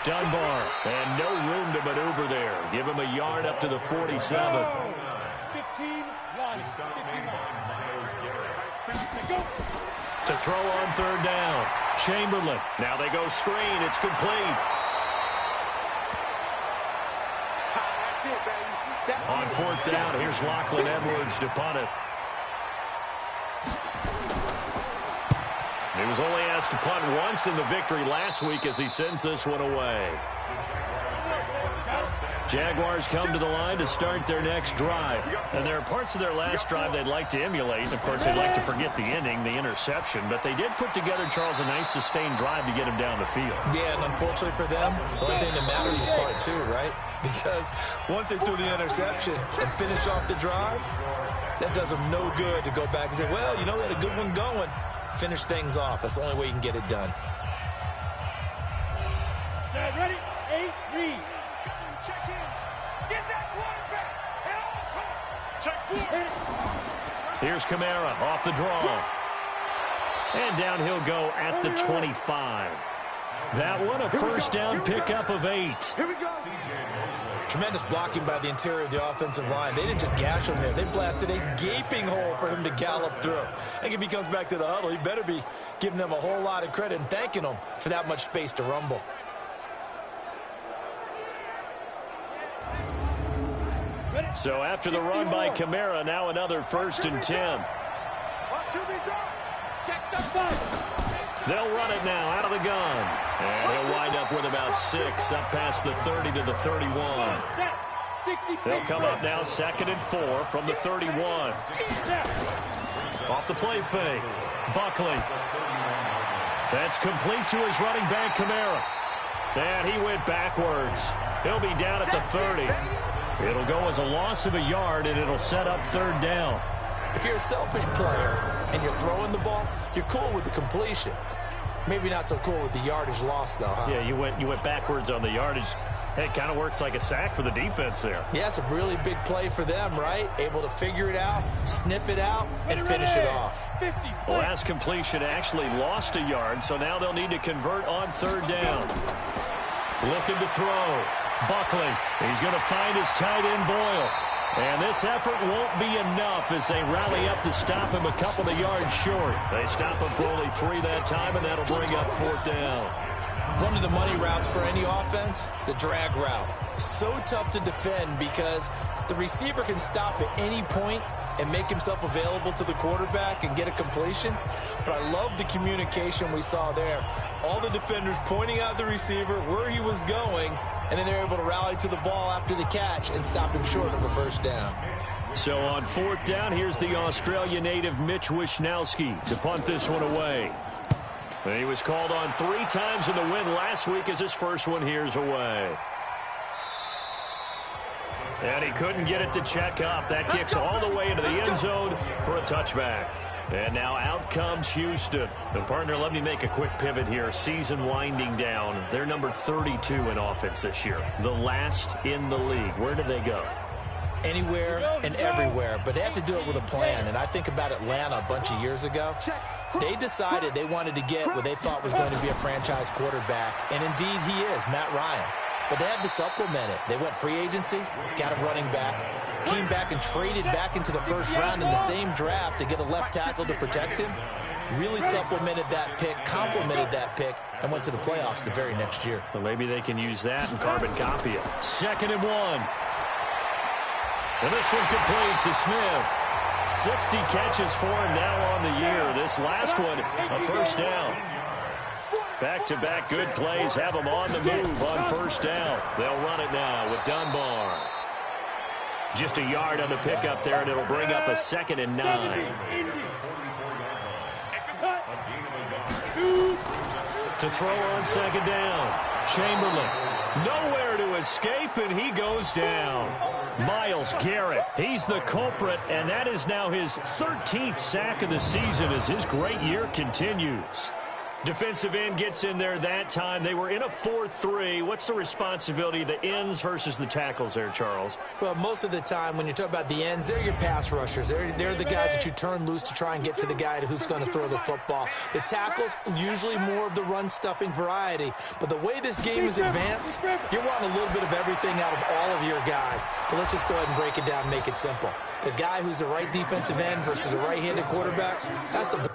Dunbar, and no room to maneuver there. Give him a yard up to the 47. 15-1. To throw on third down. Chamberlain. Now they go screen. It's complete. On fourth down, here's Lachlan Edwards to punt it. He was only asked to punt once in the victory last week as he sends this one away. Jaguars come to the line to start their next drive. And there are parts of their last drive they'd like to emulate. Of course, they'd like to forget the ending, the interception. But they did put together, Charles, a nice sustained drive to get him down the field. Yeah, and unfortunately for them, the only thing that matters is part two, right? Because once they threw the interception and finished off the drive, that does them no good to go back and say, well, you know, we had a good one going. Finish things off. That's the only way you can get it done. Ready? 8, read. Check in. Get that quarterback. Check 4. Here's Kamara off the draw. And down he'll go at the 25. That one, a first down pickup of 8. Here we go. Tremendous blocking by the interior of the offensive line. They didn't just gash him there. They blasted a gaping hole for him to gallop through. I think if he comes back to the huddle, he better be giving them a whole lot of credit and thanking them for that much space to rumble. So after the run by Kamara, now another 1st and 10. They'll run it now out of the gun. And he'll wind up with about 6 up past the 30 to the 31. They'll come up now 2nd and 4 from the 31. Off the play fake. Buckley. That's complete to his running back, Kamara. And he went backwards. He'll be down at the 30. It'll go as a loss of a yard, and it'll set up 3rd down. If you're a selfish player and you're throwing the ball, you're cool with the completion. Maybe not so cool with the yardage loss, though, huh? Yeah, you went backwards on the yardage. Hey, it kind of works like a sack for the defense there. Yeah, it's a really big play for them, right? Able to figure it out, sniff it out, and finish it off. The last completion actually lost a yard, so now they'll need to convert on 3rd down. Looking to throw. Buckley. He's going to find his tight end, Boyle. And this effort won't be enough as they rally up to stop him a couple of yards short. They stop him for only 3 that time, and that'll bring up 4th down. One of the money routes for any offense, the drag route. So tough to defend because the receiver can stop at any point and make himself available to the quarterback and get a completion. But I love the communication we saw there. All the defenders pointing out the receiver, where he was going, and then they're able to rally to the ball after the catch and stop him short of a 1st down. So on 4th down, here's the Australia native Mitch Wishnowski to punt this one away. And he was called on 3 times in the win last week as his first one here's away. And he couldn't get it to check up. That kicks all the way into the end zone for a touchback. And now out comes Houston. And partner, let me make a quick pivot here. Season winding down. They're number 32 in offense this year. The last in the league. Where do they go? Anywhere and everywhere, but they have to do it with a plan. And I think about Atlanta a bunch of years ago. They decided they wanted to get what they thought was going to be a franchise quarterback, and indeed he is, Matt Ryan. But they had to supplement it. They went free agency, got a running back, came back and traded back into the 1st round in the same draft to get a left tackle to protect him. Really supplemented that pick, complemented that pick, and went to the playoffs the very next year. Well, maybe they can use that and carbon copy it. 2nd and 1. And this one complete to Smith. 60 catches for him now on the year. This last one, a 1st down. Back-to-back good plays have them on the move on 1st down. They'll run it now with Dunbar. Just a yard on the pickup there, and it'll bring up a 2nd and 9. To throw on 2nd down. Chamberlain. Nowhere to escape, and he goes down. Myles Garrett, he's the culprit, and that is now his 13th sack of the season as his great year continues. Defensive end gets in there that time. They were in a 4-3. What's the responsibility of the ends versus the tackles there, Charles? Well, most of the time when you talk about the ends, they're your pass rushers. They're the guys that you turn loose to try and get to the guy who's going to throw the football. The tackles, usually more of the run-stuffing variety. But the way this game is advanced, you're wanting a little bit of everything out of all of your guys. But let's just go ahead and break it down and make it simple. The guy who's the right defensive end versus a right-handed quarterback, that's the